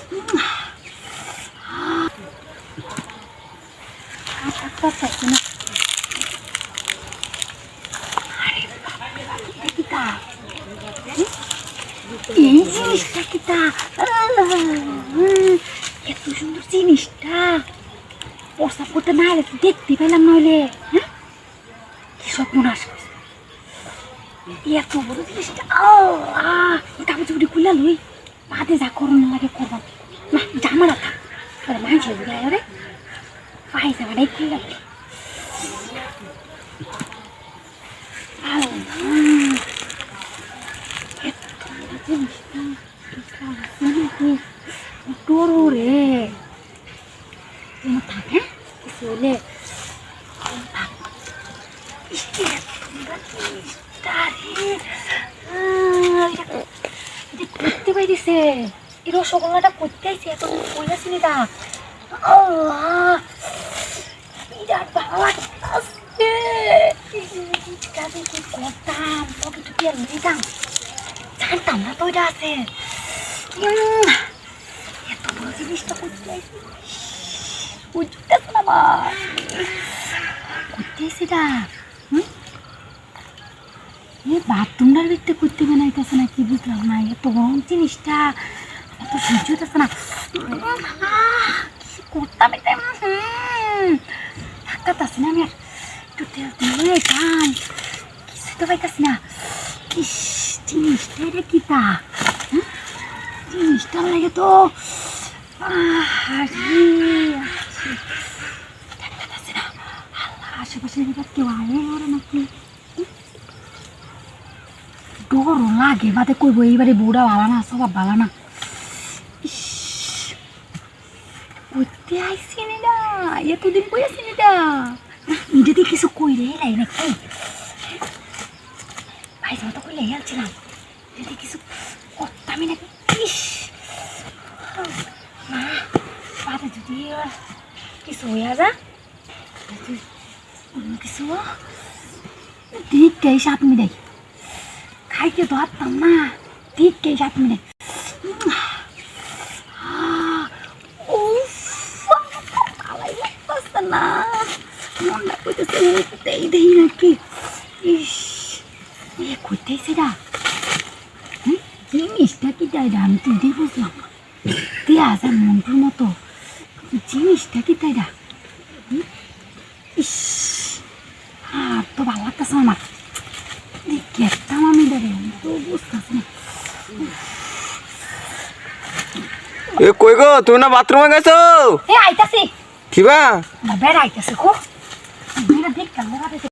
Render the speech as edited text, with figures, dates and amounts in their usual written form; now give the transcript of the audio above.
এই জিনিসটা কিটা এত সুন্দর জিনিসটা প্রস্তাব করতে না এলে দেখতে পেলাম নইলে। হ্যাঁ কি সর্বনাশ এত বড় জিনিসটা কাপড় চুপড়ি খুলে লই পাতে যা করোনা লাগে করবাম না জামাটা থাক মানুষের গায়ে রে পায়ে জামাটাই খুলে লই। ডোরো রে থাকে কিছু হলে করতে পাইছে এই রসগোল্লাটা করতে আইছে এত কইলাছি না বিরাট ভালো লাগছে কি করতাম তোকে তো পেয়ে দিতাম জানতাম না তো এটা আছে এত বড় জিনিসটা করতে আইছি বুঝতেছ না মা করতে আইছি না বাথরুমটার ভিতরে করতে বানাইতেছে না কি বুঝলাম না এত গরম জিনিসটা এত সহ্য হতেছে না কি করতাম এটা থাকতেছি না আমি আর একটু তেল দিয়ে খাম কিছু তো পাইতেছি না ইস জিনিসটা এটা কি তা জিনিসটা লাগে তো থাকতেছি না আশেপাশে কেউ আয়ে ওরা নাকি ডরও লাগে বাদে কইবো এইবারে বউটা ভালো না সবাব ভালো না করতে আইসি না এতদিন কই আসি না নিজে দিয়ে কিছু কইরে লাই নাকি ভাই যা তো কইলে হেলছিলাম যদি কিছু করতামই নাকি ইস না বাদে যদি কিছু হইয়া যা কিছু দিকটাই সাত মিনিট খাইতে তো হারতাম না দিকটাই সাত মিনিট না মনটা কইতেছে উঠতেই দেই নাকি ইস এ কইতেছে না জিনিসটা কি তাই আমি তো এটাই বুঝলাম না দেয়া যায় মন্টুর মতো জিনিসটা কি তাই ইস আর তো ভালো লাগতেছে আমার দেখতাম আমি দাঁড়িয়ে আমি তো বুঝতেছি না কই গো তুমি না বাথরুমে গেছো আইতাছি কিবা বেড়াইতেছে খুব দেখলাম